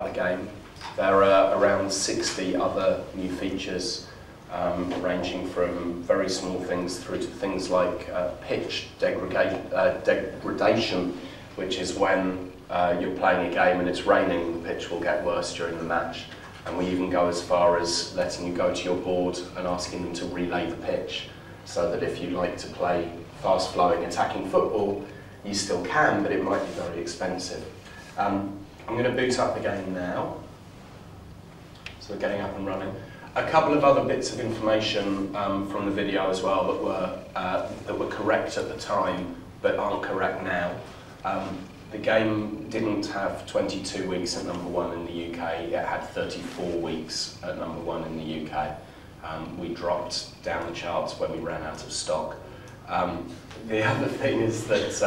the game. There are around 60 other new features, ranging from very small things through to things like pitch degradation, which is when you're playing a game and it's raining, the pitch will get worse during the match. And we even go as far as letting you go to your board and asking them to relay the pitch, so that if you like to play fast-flowing attacking football, you still can, but it might be very expensive. I'm going to boot up the game now. So we're getting up and running. A couple of other bits of information from the video as well that were correct at the time, but aren't correct now. The game didn't have 22 weeks at #1 in the UK, it had 34 weeks at #1 in the UK. We dropped down the charts when we ran out of stock. The other thing is that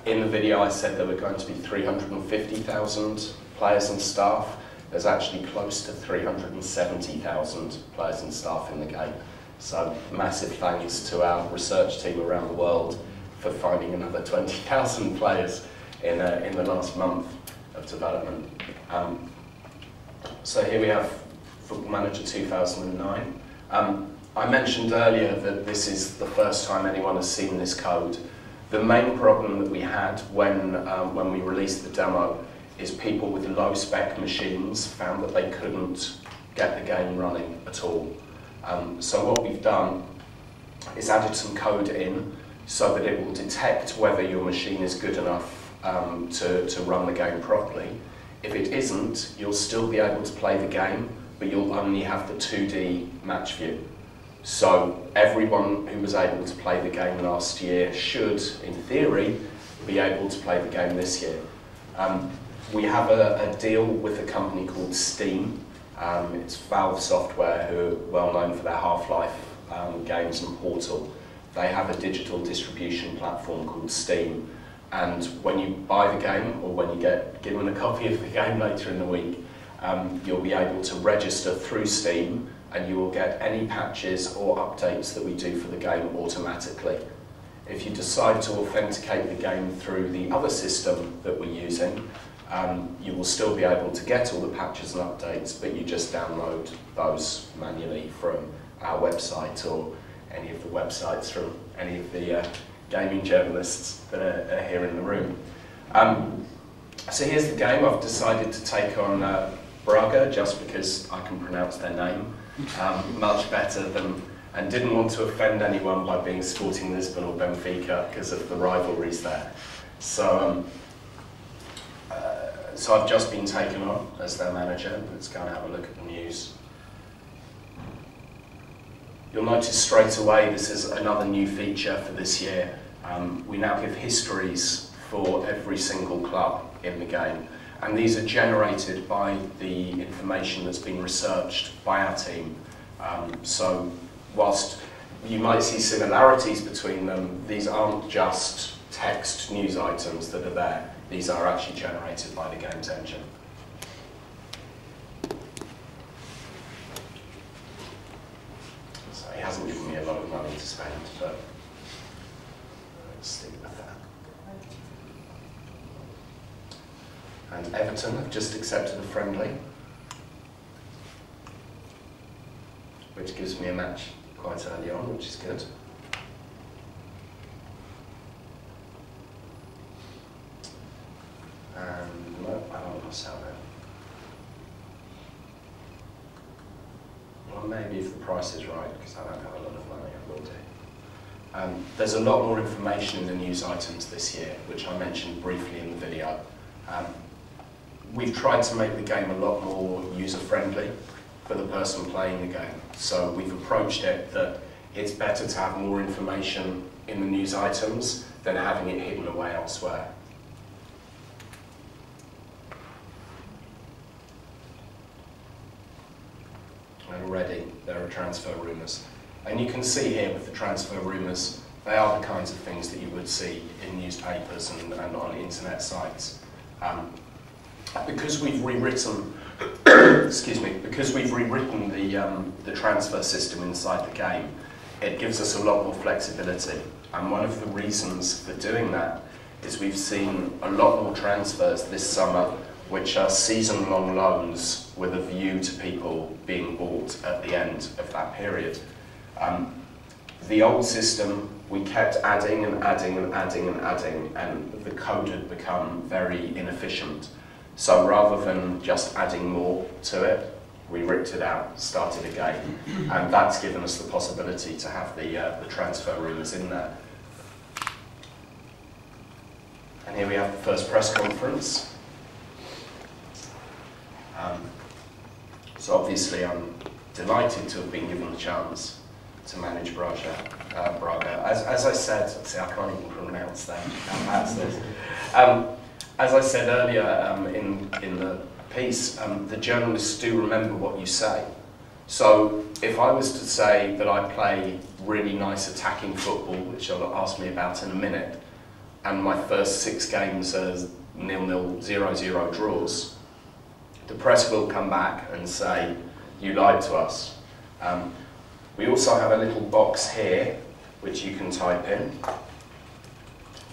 in the video I said there were going to be 350,000 players and staff. There's actually close to 370,000 players and staff in the game. So massive thanks to our research team around the world for finding another 20,000 players in the last month of development. So here we have Football Manager 2009. I mentioned earlier that this is the first time anyone has seen this code. The main problem that we had when we released the demo is people with low-spec machines found that they couldn't get the game running at all. So what we've done is added some code in so that it will detect whether your machine is good enough to run the game properly. If it isn't, you'll still be able to play the game, but you'll only have the 2D match view. So everyone who was able to play the game last year should, in theory, be able to play the game this year. We have a deal with a company called Steam. It's Valve Software, who are well known for their Half-Life games and Portal. They have a digital distribution platform called Steam, and when you buy the game, or when you get given a copy of the game later in the week, you'll be able to register through Steam, and you will get any patches or updates that we do for the game automatically. If you decide to authenticate the game through the other system that we're using, you will still be able to get all the patches and updates, but you just download those manually from our website or any of the websites from any of the gaming journalists that are here in the room. So here's the game. I've decided to take on Braga just because I can pronounce their name much better than, and didn't want to offend anyone by being Sporting Lisbon or Benfica because of the rivalries there. So I've just been taken on as their manager. Let's go and have a look at the news. You'll notice straight away this is another new feature for this year. We now give histories for every single club in the game, and these are generated by the information that's been researched by our team. So whilst you might see similarities between them, these aren't just text news items that are there. These are actually generated by the game's engine. So he hasn't given me a lot of money to spend, but let's stick with that. And Everton have just accepted a friendly, which gives me a match quite early on, which is good. And no, I don't want to sell that. Well, maybe if the price is right, because I don't have a lot of money, I will do. There's a lot more information in the news items this year, which I mentioned briefly in the video. We've tried to make the game a lot more user-friendly for the person playing the game. So we've approached it that it's better to have more information in the news items than having it hidden away elsewhere. And already there are transfer rumours. And you can see here with the transfer rumours, they are the kinds of things that you would see in newspapers and on internet sites. Because we've rewritten, excuse me, because we've rewritten the transfer system inside the game, it gives us a lot more flexibility. And one of the reasons for doing that is we've seen a lot more transfers this summer which are season-long loans with a view to people being bought at the end of that period. The old system, we kept adding and adding and adding and adding, and the code had become very inefficient. So rather than just adding more to it, we ripped it out, started again, and that's given us the possibility to have the transfer rumours in there. And here we have the first press conference. So obviously I'm delighted to have been given the chance to manage Braga. As I said, see, I can't even pronounce that, how bad's this? As I said earlier in the piece, the journalists do remember what you say. So if I was to say that I play really nice attacking football, which you'll ask me about in a minute, and my first 6 games are 0-0, 0-0 draws, the press will come back and say, you lied to us. We also have a little box here, which you can type in.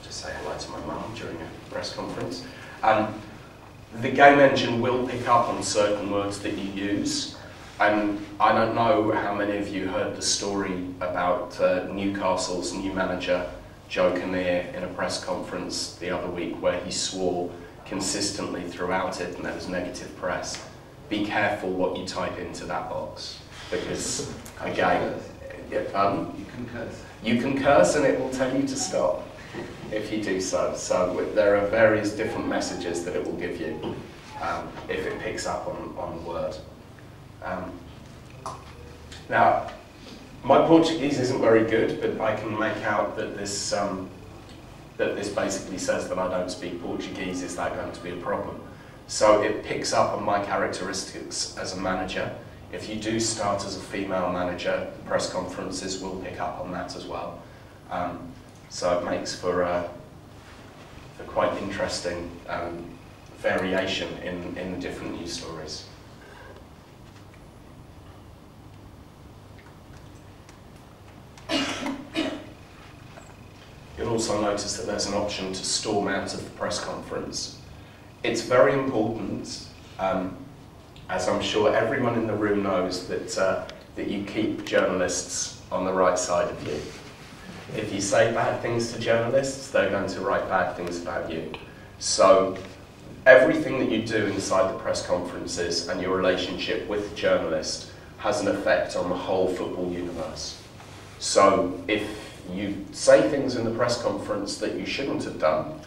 Just say hello to my mum during a press conference. The game engine will pick up on certain words that you use. And I don't know how many of you heard the story about Newcastle's new manager, Joe Kinnear, in a press conference the other week where he swore consistently throughout it and there was negative press. Be careful what you type into that box, because again, you can curse. You can curse and it will tell you to stop if you do so. So there are various different messages that it will give you if it picks up on the word. Now, my Portuguese isn't very good, but I can make out that this basically says that I don't speak Portuguese. Is that going to be a problem? So it picks up on my characteristics as a manager. If you do start as a female manager, the press conferences will pick up on that as well. So it makes for quite interesting variation in the different news stories. You'll also notice that there's an option to storm out of the press conference. It's very important, as I'm sure everyone in the room knows, that you keep journalists on the right side of you. If you say bad things to journalists, they're going to write bad things about you. So everything that you do inside the press conferences and your relationship with the journalist has an effect on the whole football universe. So if you say things in the press conference that you shouldn't have done,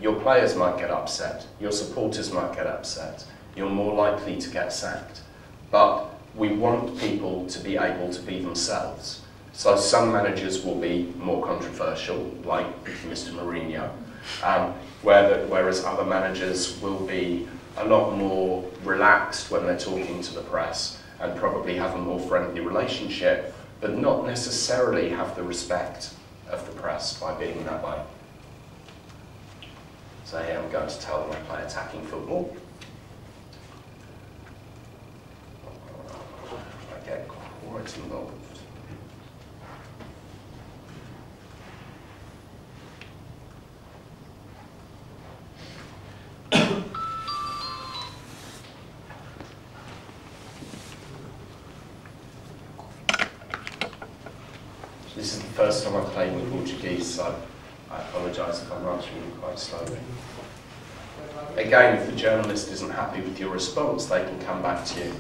your players might get upset, your supporters might get upset, you're more likely to get sacked. But we want people to be able to be themselves. So some managers will be more controversial, like Mr. Mourinho, whereas other managers will be a lot more relaxed when they're talking to the press and probably have a more friendly relationship, but not necessarily have the respect of the press by being that way. So here I'm going to tell them I play attacking football. I get quite involved. This is the first time I've played with Portuguese, so I apologise if I'm answering you quite slowly. Again, if the journalist isn't happy with your response, they can come back to you